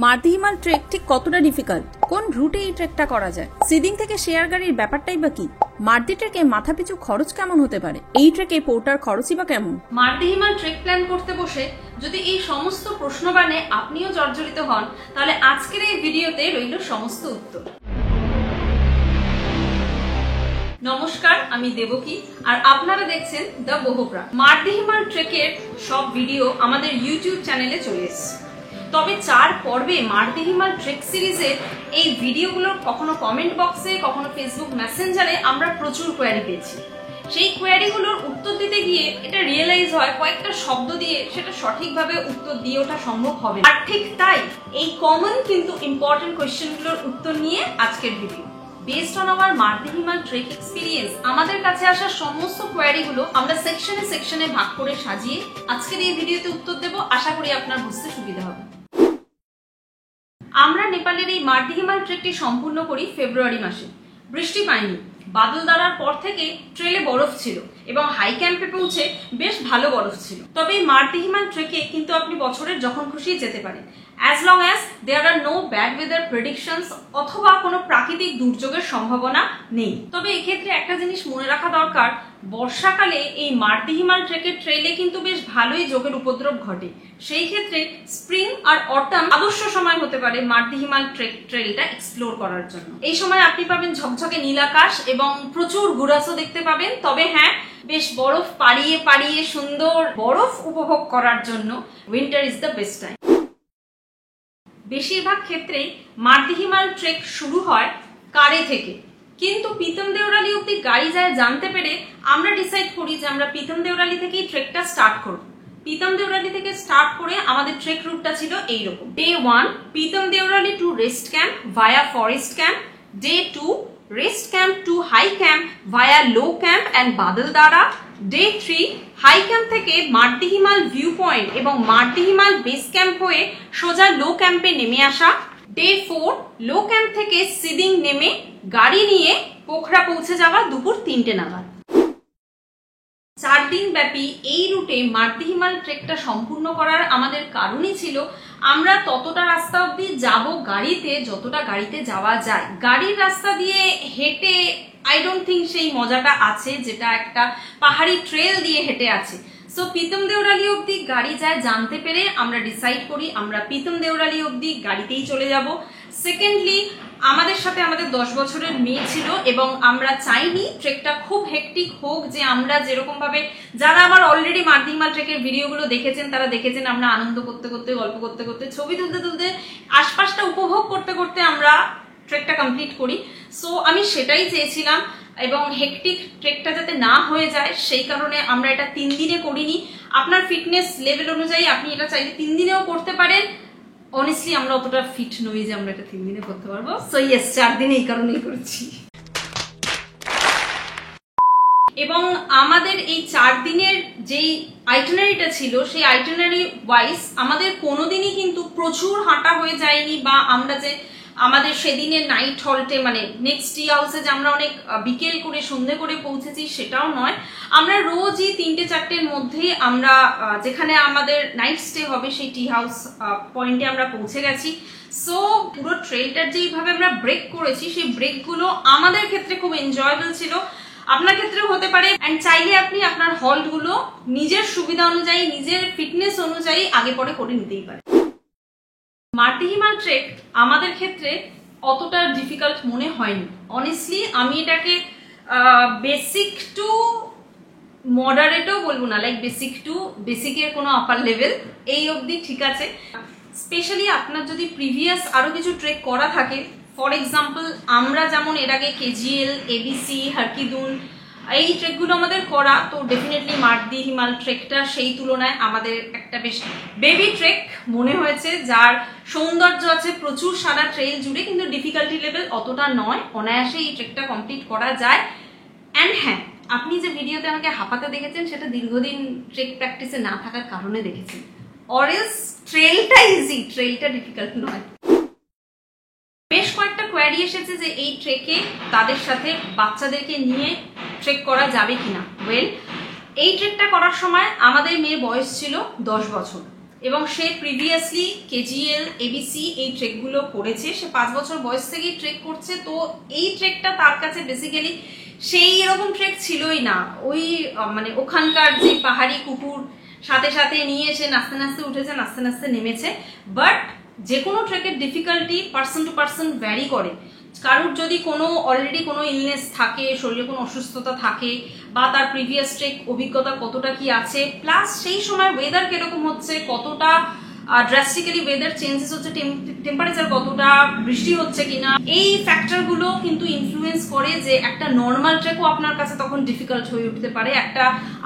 মার্দিহিমাল trek ঠিক কতটা difficult, কোন রুটে এই ট্রেকটা করা যায়, সিডিং থেকে শেয়ার গাড়ির ব্যাপারটাই বা কি, মার্দি ট্রেকে মাথাপিছু খরচ কেমন হতে পারে, এই ট্রেকে পোর্টার খরচই বা কেমন। মার্দিহিমাল ট্রেক প্ল্যান করতে বসে যদি এই সমস্ত প্রশ্নবাণে আপনিও জর্জরিত হন, তাহলে আজকের এই ভিডিওতে রইল সমস্ত উত্তর। নমস্কার, আমি দেবকী আর আপনারা দেখছেন দ্য বোহোপ্রা। মার্দিহিমাল ট্রেকের সব ভিডিও আমাদের ইউটিউব চ্যানেলে চলে এসেছে। তবে 4 পর্বে মার্দিহিমাল ট্রেক সিরিজের এই ভিডিওগুলোর কখনো কমেন্ট বক্সে, কখনো ফেসবুক মেসেঞ্জারে আমরা প্রচুর কোয়ারি পেয়েছি। সেই কোয়ারিগুলোর উত্তর দিতে গিয়ে এটা রিয়েলাইজ হয় কয়েকটা শব্দ দিয়ে সেটা সঠিকভাবে উত্তর দিয়ে ওঠা সম্ভব হবে, আর ঠিক তাই এই কমন কিন্তু ইম্পর্টেন্ট কোয়েশ্চেনগুলোর উত্তর নিয়ে আজকের video. Based on our Mardi Himal trek experience আমাদের কাছে আসা সমস্ত কোয়ারিগুলো আমরা সেকশনে ভাগ করে সাজিয়ে আজকের এই ভিডিওতে উত্তর দেব। আশা করি আপনার বুঝতে সুবিধা হবে। আমরা নেপালের এই মার্দিহিমাল ট্রেকটি সম্পূর্ণ করি ফেব্রুয়ারি মাসে। বৃষ্টি পায়নি, বাদল দাঁড়ার পর থেকে ট্রেলে বরফ ছিল এবং হাই ক্যাম্পে পৌঁছে বেশ ভালো বরফ ছিল। তবে এই মার্দিহিমাল ট্রেকে কিন্তু আপনি বছরের যখন খুশি যেতে পারেন, as long as there are no bad weather predictions অথবা কোনো প্রাকৃতিক দুর্যোগের সম্ভাবনা নেই। তবে এক্ষেত্রে একটা জিনিস মনে রাখা দরকার, বর্ষাকালে এই মার্দিহিমাল ট্রেকের ট্রেলে কিন্তু বেশ ভালোই যোগের উপদ্রব ঘটে। সেই ক্ষেত্রে স্প্রিং আর অটাম আদর্শ সময় হতে পারে মার্দিহিমাল ট্রেলটা এক্সপ্লোর করার জন্য। এই সময় আপনি পাবেন ঝকঝকে নীল আকাশ এবং প্রচুর ঘুরাসও দেখতে পাবেন। তবে হ্যাঁ, বেশ বরফ পাড়িয়ে পাড়িয়ে সুন্দর বরফ উপভোগ করার জন্য winter is the best time. বেশিরভাগ ক্ষেত্রেই মার্দিহিমাল ট্রেক শুরু হয় কারে থেকে, কিন্তু পিতম দেওরালি অব্দি গাড়ি যায় জানতে পেরে আমরা ডিসাইড করি যে আমরা পিতম দেওরালি থেকেই ট্রেকটা স্টার্ট করব। পিতম দেওরালি থেকে স্টার্ট করে আমাদের ট্রেক রুটটা ছিল এইরকম: day 1 Pitam Deurali to rest camp via forest camp, day 2 rest camp to high camp via low camp and Badaldara, day 3 high camp থেকে মার্দিহিমাল ভিউ পয়েন্ট এবং মার্দিহিমাল বেস ক্যাম্প হয়ে সোজা লো ক্যাম্পে নেমে আসা, ডে 4 লো ক্যাম্প থেকে সিডিং নেমে গাড়ি নিয়ে পোখরা পৌঁছে যাওয়া দুপুর 3টে নাগাদ। 4 দিন ব্যাপী এই রুটে মার্দিহিমাল ট্রেকটা সম্পূর্ণ করার আমাদের কারণই ছিল আমরা ততটা রাস্তা অব্দি যাব গাড়িতে যতটা গাড়িতে যাওয়া যায়। গাড়ির রাস্তা দিয়ে হেঁটে আই ডোন্ট থিঙ্ক সেই মজাটা আছে যেটা একটা পাহাড়ি ট্রেল দিয়ে হেঁটে আছে। সো পিতম দেওরালি অব্দি গাড়ি যায় জানতে পেরে আমরা ডিসাইড করি আমরা পিতম দেওরালি অব্দি গাড়িতেই চলে যাব। সেকেন্ডলি, আমাদের সাথে আমাদের 10 বছরের মেয়ে ছিল এবং আমরা চাইনি ট্রেকটা খুব হেক্টিক হোক, যে আমরা যেরকম ভাবে, যারা আমার অলরেডি মার্দিহিমাল ট্রেকের ভিডিওগুলো দেখেছেন তারা দেখেছেন আমরা আনন্দ করতে করতে, গল্প করতে করতে, ছবি তুলতে তুলতে, আশপাশটা উপভোগ করতে করতে আমরা ট্রেকটা কমপ্লিট করি। সো আমি সেটাই চেয়েছিলাম এবং হেক্টিক ট্রেকটা যাতে না হয়ে যায় সেই কারণে আমরা এটা 3 দিনে করিনি। আপনার ফিটনেস লেভেল অনুযায়ী আপনি এটা চাইলে 3 দিনেও করতে পারেন। অনেস্টলি আমরা অতটা ফিট নই যে আমরা এটা 3 দিনে করতে পারবো। সো ইয়েস, 4 দিনে এই কারণেই করেছি। এবং আমাদের এই 4 দিনের যেই আইটিনারিটা ছিল সেই আইটিনারি ওয়াইজ আমাদের কোনোদিনই কিন্তু প্রচুর হাঁটা হয়ে যায়নি, বা আমরা যে আমাদের সেদিনে নাইট হল্টে মানে নেক্সট টি হাউসে যে আমরা অনেক বিকেল করে সন্ধে করে পৌঁছেছি সেটাও নয়। আমরা রোজই 3টে-4টের মধ্যে আমরা যেখানে আমাদের নাইট স্টে হবে সেই টি হাউস পয়েন্টে আমরা পৌঁছে গেছি। সো পুরো ট্রেলটার যেইভাবে আমরা ব্রেক করেছি সেই ব্রেকগুলো আমাদের ক্ষেত্রে খুব এনজয়েবল ছিল, আপনার ক্ষেত্রেও হতে পারে। অ্যান্ড চাইলে আপনি আপনার হল্টগুলো নিজের সুবিধা অনুযায়ী, নিজের ফিটনেস অনুযায়ী আগে পরে করে নিতেই পারেন। মার্দিহিমাল ট্রেক আমাদের ক্ষেত্রে অতটা ডিফিকাল্ট মনে হয়নি। অনেস্টলি আমি এটাকে বেসিক টু মডারেটও বলবো না, লাইক বেসিক টু বেসিকের কোনো আপার লেভেল এই অবধি ঠিক আছে। স্পেশালি আপনার যদি প্রিভিয়াস আরো কিছু ট্রেক করা থাকে, ফর এক্সাম্পল আমরা যেমন এর আগে কেজিএল, এবিসি, হারকিদুন এই ট্রেকগুলো আমাদের করা, তো ডেফিনেটলি মার্দিহিমাল ট্রেকটা সেই তুলনায় আমাদের একটা বেশ বেবি ট্রেক মনে হয়েছে, যার সৌন্দর্য আছে প্রচুর সারা ট্রেল জুড়ে, কিন্তু ডিফিকাল্টি লেভেল অতটা নয়, অনায়াসে এই ট্রেকটা কমপ্লিট করা যায়। অ্যান্ড হ্যাঁ, আপনি যে ভিডিওতে আমাকে হাঁপাতে দেখেছেন সেটা দীর্ঘদিন ট্রেক প্র্যাকটিসে না থাকার কারণে দেখেছেন, অরেলস ট্রেলটা ইজি, ট্রেলটা ডিফিকাল্ট নয়। বেশ কয়েকটা কোয়ারি এসেছে যে এই ট্রেকে তাদের সাথে বাচ্চাদেরকে নিয়ে ট্রেক করা যাবে কিনা। ওয়েল, এই ট্রেকটা করার সময় আমাদের মেয়ের বয়স ছিল 10 বছর এবং সে প্রিভিয়াসলি কেজিএল, এবিসি এই ট্রেকগুলো করেছে। সে 5 বছর বয়স থেকেই ট্রেক করছে। তো এই ট্রেকটা তার কাছে বেসিক্যালি সেই এরকম ট্রেক ছিলই না। ওই মানে ওখানকার যে পাহাড়ি কুকুর সাথে সাথে নিয়ে এসে নাচতে নাচতে উঠেছে, নাচতে নাচতে নেমেছে। বাট যে কোনো ট্রেকের difficulty person to person vary করে। কারোর যদি কোনো অলরেডি কোনো ইলনেস থাকে, শরীরে কোনো অসুস্থতা থাকে, বা তার প্রিভিয়াস ট্রেক অভিজ্ঞতা কতটা কি আছে, প্লাস সেই সময় ওয়েদার কিরকম হচ্ছে, কতটা ড্রাস্টিক্যালি ওয়েদার চেঞ্জেস হচ্ছে, টেম্পারেচার কতটা, বৃষ্টি হচ্ছে কিনা, এই ফ্যাক্টরগুলো কিন্তু ইনফ্লুয়েন্স করে যে একটা নর্মাল ট্রেকও আপনার কাছে তখন ডিফিকাল্ট হয়ে উঠতে পারে, একটা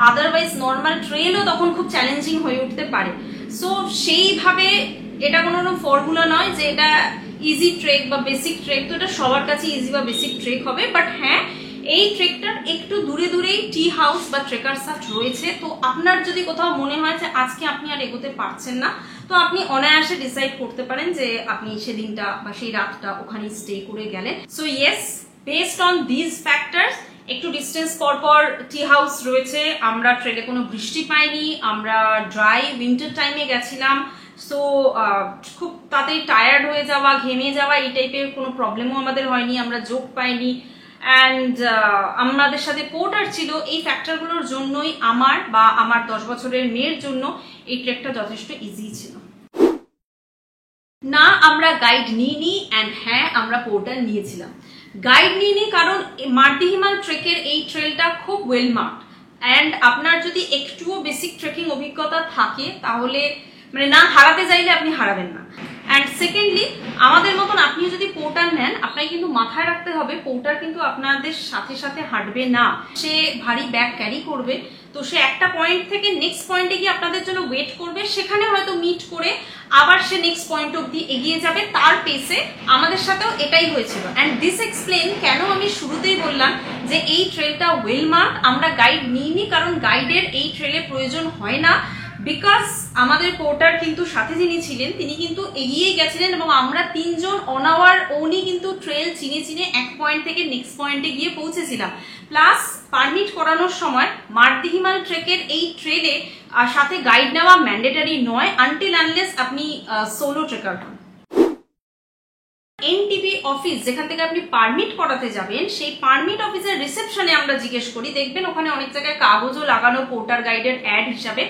আদারওয়াইজ নর্মাল ট্রেলও তখন খুব চ্যালেঞ্জিং হয়ে উঠতে পারে। সো সেইভাবে এটা কোনো ফর্মুলা নয় যে এটা ইজি ট্রেক বা বেসিক ট্রেক, তো এটা সবার কাছে ইজি বা বেসিক ট্রেক হবে। বাট হ্যাঁ, এই ট্রেকটার একটু দূরে দূরেই টি হাউস বা ট্রেকার্স হাট রয়েছে। তো আপনার যদি কোথাও মনে হয় যে আজকে আপনি আর এগোতে পারছেন না, তো আপনি অনায়াসে ডিসাইড করতে পারেন যে আপনি সেদিনটা বা সেই রাতটা ওখানে স্টে করে গেলেন। So yes, based on this factors, একটু ডিস্টেন্স পর পর টি হাউস রয়েছে। আমরা ট্রেলে কোনো বৃষ্টি পাইনি, আমরা ড্রাই উইন্টার টাইমে গেছিলাম। সো খুব তাড়াতাড়ি টায়ার্ড হয়ে যাওয়া, ঘেমে যাওয়া এই টাইপের কোনো প্রবলেমও আমাদের হয়নি, আমরা জোক পাইনি। অ্যান্ড আমাদের সাথে পোর্টার ছিল। এই ফ্যাক্টরগুলোর জন্যই আমার বা আমার 10 বছরের মেয়ের জন্য এই ট্রেকটা যথেষ্ট ইজি ছিল। না, আমরা গাইড নিইনি, অ্যান্ড হ্যাঁ, আমরা পোর্টার নিয়েছিলাম। গাইড নিইনি কারণ মার্দি হিমাল ট্রেকের এই ট্রেলটা খুব ওয়েল মার্কড, অ্যান্ড আপনার যদি একটুও বেসিক ট্রেকিং অভিজ্ঞতা থাকে তাহলে মানে না হারাতে চাইলে আপনি হারাবেন না। অ্যান্ড সেকেন্ডলি, আমাদের মতন আপনি যদি পোর্টার নেন, আপনাকে কিন্তু মাথায় রাখতে হবে পোর্টার কিন্তু আপনাদের সাথে সাথে হাঁটবে না। সে ভারী ব্যাগ ক্যারি করবে, তো সে একটা পয়েন্ট থেকে নেক্সট পয়েন্টে গিয়ে আপনাদের জন্য ওয়েট করবে, সেখানে হয়তো মিট করে আবার সে নেক্সট পয়েন্ট অব্দি এগিয়ে যাবে তার পেসে। আমাদের সাথেও এটাই হয়েছিল। অ্যান্ড দিস এক্সপ্লেন কেন আমি শুরুতেই বললাম যে এই ট্রেলটা ওয়েল মার্ক। আমরা গাইড নিইনি কারণ গাইডের এই ট্রেলে প্রয়োজন হয় না, বিকজ আমাদের পোর্টার কিন্তু সাথে যিনি ছিলেন তিনি কিন্তু এগিয়ে গেছিলেন, এবং আমরা 3 জন অন আওয়ার ওনই কিন্তু ট্রেল চিনে চিনে এক পয়েন্ট থেকে নেক্সট পয়েন্টে গিয়ে পৌঁছেছিলাম। প্লাস পারমিট করানোর সময় মার্দি হিমাল ট্রেকের এই ট্রেলে সাথে গাইড নেওয়া ম্যান্ডেটারি নয় আনটিল আনলেস আপনি সোলো ট্রেকার হন। এনটিপি অফিস যেখান থেকে আপনি পারমিট করাতে যাবেন, সেই পারমিট অফিসের রিসেপশনে আমরা জিজ্ঞেস করি, দেখবেন ওখানে অনেক জায়গায় কাগজও লাগানো পোর্টার গাইডের অ্যাড হিসাবে।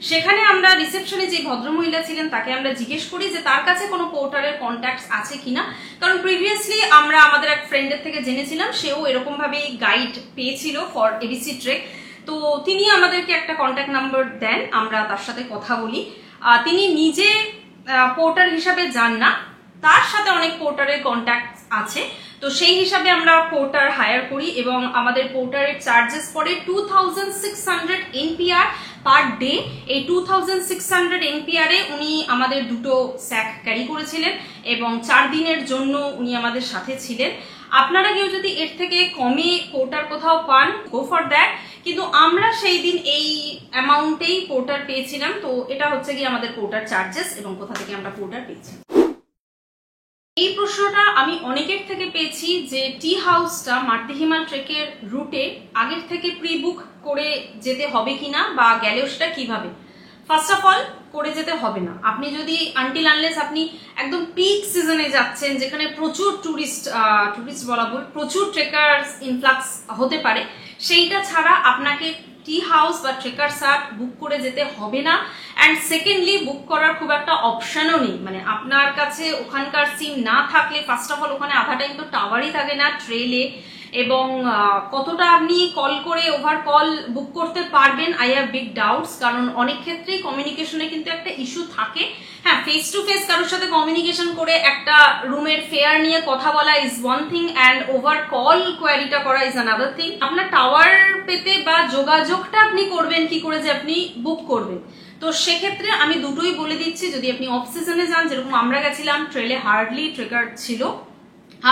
সেখানে আমরা রিসেপশনে যে ভদ্রমহিলা ছিলেন তাকে আমরা জিজ্ঞেস করি যে তার কাছে কোনো পোর্টারের কন্ট্যাক্ট আছে কিনা, কারণ প্রিভিয়াসলি আমরা আমাদের এক ফ্রেন্ডের থেকে জেনেছিলাম সেও এরকম ভাবে গাইড পেয়েছিল ফর এবিসি ট্রেক। তো তিনি আমাদেরকে একটা কন্ট্যাক্ট নাম্বার দেন, আমরা তার সাথে কথা বলি। তিনি নিজে পোর্টার হিসাবে যান না, তার সাথে অনেক পোর্টারের কন্ট্যাক্ট আছে, তো সেই হিসাবে আমরা পোর্টার হায়ার করি এবং আমাদের পোর্টারের চার্জেস পড়ে 2600 এনপিআর পার ডে। এই 2600 এনপিআর এ উনি আমাদের 2টো স্যাক ক্যারি করেছিলেন এবং 4 দিনের জন্য উনি আমাদের সাথে ছিলেন। আপনারা কেউ যদি এর থেকে কমে পোর্টার কোথাও পান, গো ফর দ্যাট, কিন্তু আমরা সেই দিন এই অ্যামাউন্টেই পোর্টার পেয়েছিলাম। তো এটা হচ্ছে গিয়ে আমাদের পোর্টার চার্জেস এবং কোথা থেকে আমরা পোর্টার পেয়েছি। এই প্রশ্নটা আমি অনেকের থেকে পেয়েছি যে টি হাউসটা মার্দি হিমাল ট্রেকের রুটে আগের থেকে প্রি বুক করে যেতে হবে কিনা বা গেলেও সেটা কিভাবে। ফার্স্ট অফ অল করে যেতে হবে না। আপনি যদি আনটিল আনলেস আপনি একদম পিক সিজনে যাচ্ছেন যেখানে প্রচুর টুরিস্ট বলা ভুল, প্রচুর ট্রেকার্স ইনফ্লাক্স হতে পারে, সেইটা ছাড়া আপনাকে টি হাউস বা ট্রেকার্স হাট বুক করে যেতে হবে না। অ্যান্ড সেকেন্ডলি বুক করার খুব একটা অপশনও নেই, মানে আপনার কাছে ওখানকার সিম না থাকলে ফার্স্ট অফ অল ওখানে আধা টাইম তো টাওয়ারই থাকে না ট্রেলে, এবং কতটা আপনি কল করে ওভার কল বুক করতে পারবেন আই হ্যাভ বিগ ডাউটস, কারণ অনেক ক্ষেত্রেই কমিউনিকেশনে কিন্তু একটা ইস্যু থাকে। হ্যাঁ, ফেস টু ফেস কারোর সাথে কমিউনিকেশন করে একটা রুমের ফেয়ার নিয়ে কথা বলা is one thing, and over call কোয়ারিটা করা ইজ অ্যানাদার থিং। আপনার টাওয়ার পেতে বা যোগাযোগটা আপনি করবেন কি করে যে আপনি বুক করবেন, তো সেক্ষেত্রে আমি দুটোই বলে দিচ্ছি। যদি আপনি অফ সিজনে যান, যেরকম আমরা গেছিলাম, ট্রেলে হার্ডলি ট্রেকার ছিল,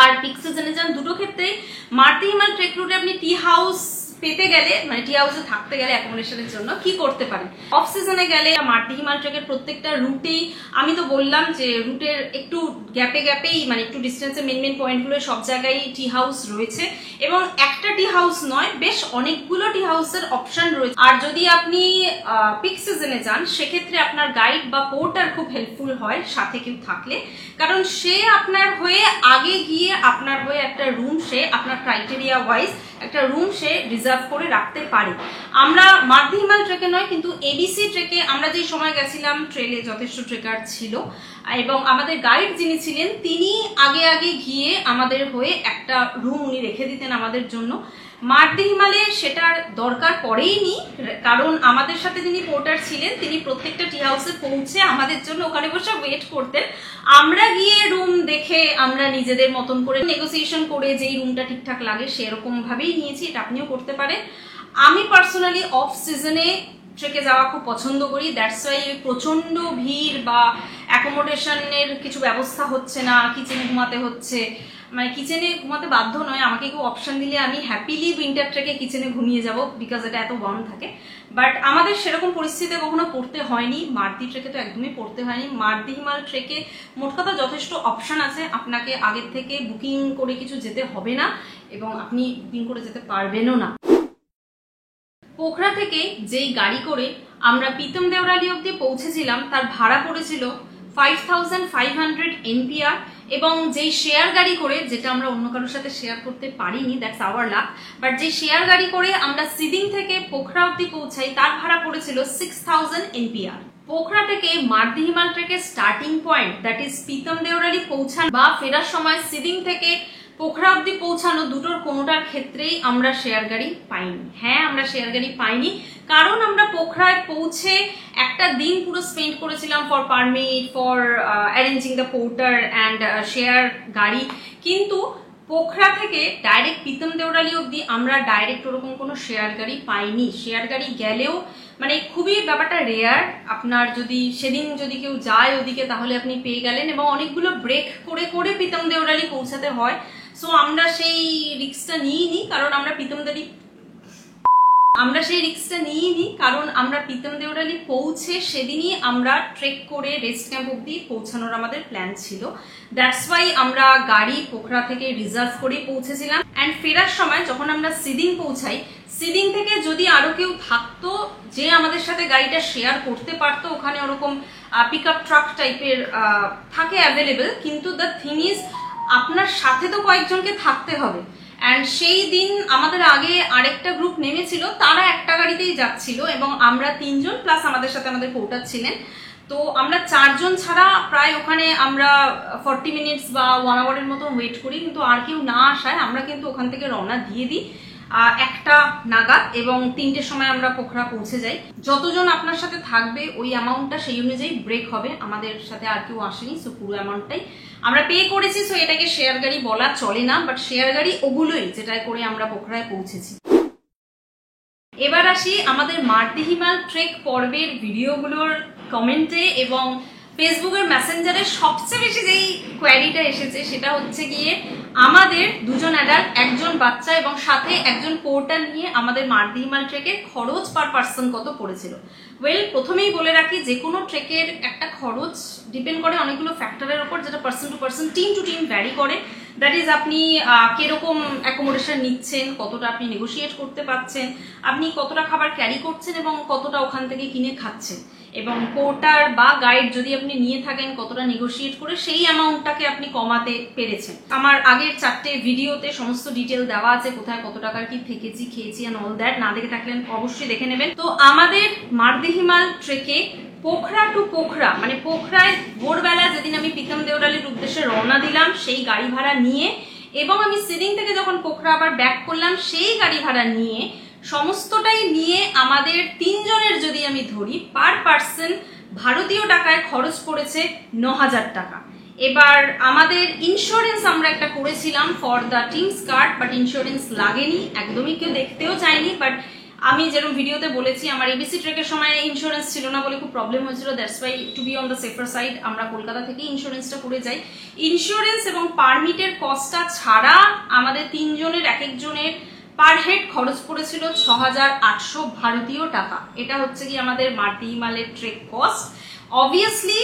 আর পিক সিজনে যান, দুটো ক্ষেত্রেই মার্দি হিমাল ট্রেক রুটে আপনি টি হাউস পেতে গেলে মানে টি হাউসে থাকতে গেলে অ্যাকোমোডেশনের জন্য কি করতে পারেন। অফ সিজনে গেলে মারদি হিমাল ট্রেকের প্রত্যেকটা রুটেই আমি তো বললাম যে রুটের একটু গ্যাপেই মানে একটু ডিস্টেন্সে মেন পয়েন্টগুলো সব জায়গায় টি হাউস রয়েছে এবং একটা টি হাউস নয়, বেশ অনেকগুলো টি হাউসের অপশন রয়েছে। আর যদি আপনি পিক সিজনে যান সেক্ষেত্রে আপনার গাইড বা পোর্টার খুব হেল্পফুল হয় সাথে কেউ থাকলে, কারণ সে আপনার হয়ে আগে গিয়ে আপনার হয়ে একটা রুম সে আপনার ক্রাইটেরিয়া ওয়াইজ একটা রুম সে রিজার্ভ করে রাখতে পারে। আমরা মারদি হিমাল ট্রেকে নয় কিন্তু এবিসি ট্রেকে আমরা যেই সময় গেছিলাম ট্রেলে যথেষ্ট ট্রেকার ছিল এবং আমাদের গাইড যিনি ছিলেন তিনি আগে গিয়ে আমাদের হয়ে একটা রুম উনি রেখে দিতেন আমাদের জন্য। মারদি হিমালে সেটার দরকার পড়েইনি, কারণ আমাদের সাথে যিনি পোর্টার ছিলেন তিনি প্রত্যেকটা টি হাউসে পৌঁছে আমাদের জন্য ওখানে বসে ওয়েট করতেন। আমরা গিয়ে রুম দেখে আমরা নিজেদের মতন করে নেগোসিয়েশন করে যেই রুমটা ঠিকঠাক লাগে সেরকম ভাবেই নিয়েছি। এটা আপনিও করতে পারেন। আমি পার্সোনালি অফ সিজনে ট্রেকে যাওয়া খুব পছন্দ করি, দ্যাটস ওয়াই প্রচন্ড ভিড় বা অ্যাকোমোডেশনের কিছু ব্যবস্থা হচ্ছে না, কিচেনে ঘুমাতে হচ্ছে, মানে কিচেনে ঘুমাতে বাধ্য নয়, আমাকে কেউ অপশন দিলে আমি হ্যাপিলি উইন্টার ট্রেকে কিচেনে ঘুমিয়ে যাব বিকজ এটা এত ওয়ার্ম থাকে। বাট আমাদের সেরকম পরিস্থিতিতে কখনো পড়তে হয়নি, মারদি ট্রেকে তো একদমই পড়তে হয়নি। মারদি হিমাল ট্রেকে মোট কথা যথেষ্ট অপশন আছে, আপনাকে আগের থেকে বুকিং করে কিছু যেতে হবে না এবং আপনি বুকিং করে যেতে পারবেনও না। পোখরা থেকে যেই গাড়ি করে আমরা পিতম দেওরালি অব্দি পৌঁছেছিলাম তার ভাড়া পড়েছিল 5500 NPR এবং যেই শেয়ার গাড়ি করে, যেটা আমরা অন্য কারোর সাথে শেয়ার করতে পারিনি, দ্যাটস আওয়ার লাক, বাট যে শেয়ার গাড়ি করে আমরা সিদিং থেকে পোখরা অব্দি পৌঁছাই তার ভাড়া পড়েছিল 6000 NPR। পোখরা থেকে মারদি Himal ট্রেকের starting point that is পিতম দেওরালি পৌঁছানো বা ফেরার সময় সিদিং থেকে পোখরা অব্দি পৌঁছানো দুটোর কোনোটার ক্ষেত্রেই আমরা শেয়ার গাড়ি পাইনি। হ্যাঁ, আমরা শেয়ার গাড়ি পাইনি কারণ আমরা পোখরায় পৌঁছে একটা দিন পুরো স্পেন্ড করেছিলাম for permit, for arranging the porter and share গাড়ি, কিন্তু পোখরা থেকে ডাইরেক্ট পিতম দেওরালি অব্দি আমরা ডাইরেক্ট ওরকম কোনো শেয়ার গাড়ি পাইনি। শেয়ার গাড়ি গেলেও মানে খুবই ব্যাপারটা রেয়ার, আপনার যদি সেদিন যদি কেউ যায় ওদিকে তাহলে আপনি পেয়ে গেলেন এবং অনেকগুলো ব্রেক করে করে পিতম দেওরালি পৌঁছাতে হয়। সো আমরা সেই রিস্কটা নিইনি কারণ আমরা পিতম দেওরালি পৌঁছে সেদিনই আমরা ট্রেক করে রেস্ট ক্যাম্প অব্দি পৌঁছানোর আমাদের প্ল্যান ছিল। দ্যাটস ওয়াই আমরা গাড়ি পোখরা থেকে রিজার্ভ করে পৌঁছেছিলাম। অ্যান্ড ফেরার সময় যখন আমরা সিদিং পৌঁছাই, সিদিং থেকে যদি আরো কেউ থাকতো যে আমাদের সাথে গাড়িটা শেয়ার করতে পারতো, ওখানে ওরকম পিক আপ ট্রাক টাইপের থাকে অ্যাভেলেবেল, কিন্তু দ্য থিং ইজ আপনার সাথে তো কয়েকজনকে থাকতে হবে। অ্যান্ড সেই দিন আমাদের আগে আরেকটা গ্রুপ নেমেছিল, তারা একটা গাড়িতেই যাচ্ছিল এবং আমরা 3 জন প্লাস আমাদের সাথে আমাদের পোর্টার ছিলেন। তো আমরা 4 জন ছাড়া প্রায় ওখানে আমরা 40 মিনিটস বা 1 আওয়ারের মতো ওয়েট করি, কিন্তু আর কেউ না আসায় আমরা কিন্তু ওখান থেকে রওনা দিয়ে দিই 1টা নাগাদ এবং 3টের সময় আমরা পোখরা পৌঁছে যাই। যতজন আপনার সাথে থাকবে ওই অ্যামাউন্টটা সেই অনুযায়ী ব্রেক হবে। আমাদের সাথে আর কেউ আসেনি, সো পুরো অ্যামাউন্টটাই আমরা পে করেছি। সো এটাকে শেয়ার গাড়ি বলা চলে না, বাট শেয়ার গাড়ি ওগুলোই যেটায় করে আমরা পোখরায় পৌঁছেছি। এবার আসি আমাদের মারদি হিমাল ট্রেক পর্বের ভিডিওগুলোর কমেন্টে এবং ফেসবুকের মেসেঞ্জারে সবচেয়ে বেশি যেই কোয়ারিটা এসেছে সেটা হচ্ছে গিয়ে আমাদের 2 জন অ্যাডাল্ট, 1 জন বাচ্চা এবং সাথে 1 জন পোর্টার নিয়ে আমাদের মারদি হিমাল ট্রেকের খরচ পার পার্সন কত পড়েছিল। ওয়েল, প্রথমেই বলে রাখি যে কোনো ট্রেকের একটা খরচ ডিপেন্ড করে অনেকগুলো ফ্যাক্টরের উপর, যেটা person to person, team to team vary করে। দ্যাট ইজ আপনি কিরকম অ্যাকোমোডেশন নিচ্ছেন, কতটা আপনি নেগোশিয়েট করতে পারছেন, আপনি কতটা খাবার ক্যারি করছেন এবং কতটা ওখান থেকে কিনে খাচ্ছেন, এবং পোর্টার বা গাইড যদি আপনি নিয়ে থাকেন কতটা নেগোশিয়েট করে সেই অ্যামাউন্টটাকে আপনি কমাতে পেরেছেন। আমার আগের 4টে ভিডিওতে সমস্ত ডিটেল দেওয়া আছে, কোথায় কত টাকার কি থেকেছি, খেয়েছি অ্যান্ড অল দ্যাট। না দেখে থাকলেন অবশ্যই দেখে নেবেন। তো আমাদের মারদি হিমাল ট্রেকে পোখরা টু পোখরা, মানে পোখরায় ভোরবেলা যেদিন আমি পিতম দেওরালির উদ্দেশ্যে রওনা দিলাম সেই গাড়ি ভাড়া নিয়ে এবং আমি সিদিং থেকে যখন পোখরা আবার ব্যাক করলাম সেই গাড়ি ভাড়া নিয়ে, সমস্তটাই নিয়ে আমাদের 3 জনের যদি আমি ধরি পার পার্সন ভারতীয় টাকায় খরচ পড়েছে 9000 টাকা। এবার আমাদের ইন্স্যুরেন্স আমরা একটা করেছিলাম for the teams card, but insurance লাগেনি, একদমই কেউ দেখতেও চায়নি। বাট আমি যেরকম ভিডিওতে বলেছি আমার এবিসি ট্রেকের সময় ইন্স্যুরেন্স ছিল না বলে খুব প্রবলেম হয়েছিল। That's why to be on the safer side আমরা কলকাতা থেকে ইন্স্যুরেন্সটা করে যাই। ইন্স্যুরেন্স এবং পারমিটের কস্টটা ছাড়া আমাদের 3 জনের এক একজনের পার হেড খরচ পড়েছিল 6,800 ভারতীয় টাকা। এটা হচ্ছে কি আমাদের মার্দি হিমালয়ের ট্রেক কস্ট। অবভিয়াসলি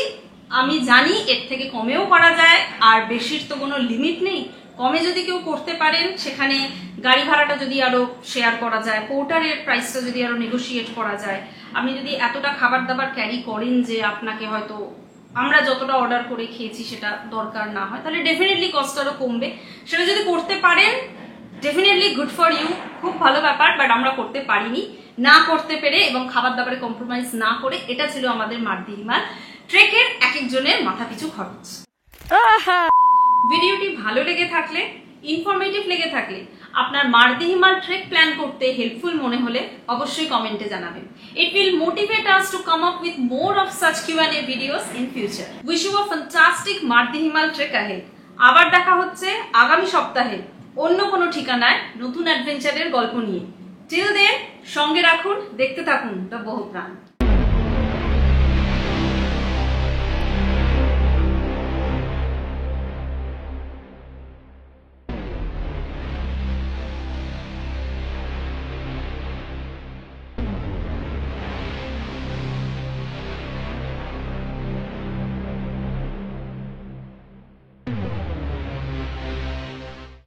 আমি জানি এর থেকে কমেও করা যায়, আর বেশির তো কোনো লিমিট নেই। কমে যদি কেউ করতে পারেন, সেখানে গাড়ি ভাড়াটা যদি আরো শেয়ার করা যায়, পোর্টারের প্রাইসটা যদি আরো নেগোশিয়েট করা যায়, আপনি যদি এতটা খাবার দাবার ক্যারি করেন যে আপনাকে হয়তো আমরা যতটা অর্ডার করে খেয়েছি সেটা দরকার না হয়, তাহলে ডেফিনেটলি কস্ট আরো কমবে। সেটা যদি করতে পারেন ডেফিনেটলি গুড ফর ইউ, খুব ভালো ব্যাপার। বাট আমরা করতে পারিনি, না করতে পেরে এবং খাবার দাবারে কম্প্রোমাইজ না করে এটা ছিল আমাদের মার্দি হিমাল ট্রেকের এক একজনের মাথা পিছু খরচ। ভিডিওটি ভালো লেগে থাকলে, ইনফরমেটিভ লেগে থাকলে, আপনার মার্দি হিমাল ট্রেক প্ল্যান করতে হেল্পফুল মনে হলে অবশ্যই কমেন্টে জানাবেন। It will motivate us to come up with more of such Q&A videos in future. Wish you a fantastic মার্দি Himal trek ahead. আবার দেখা হচ্ছে আগামী সপ্তাহে অন্য কোনো ঠিকানায় নতুন অ্যাডভেঞ্চারের গল্প নিয়ে। টিল দেন সঙ্গে রাখুন, দেখতে থাকুন দ্য বহুপ্রাণ।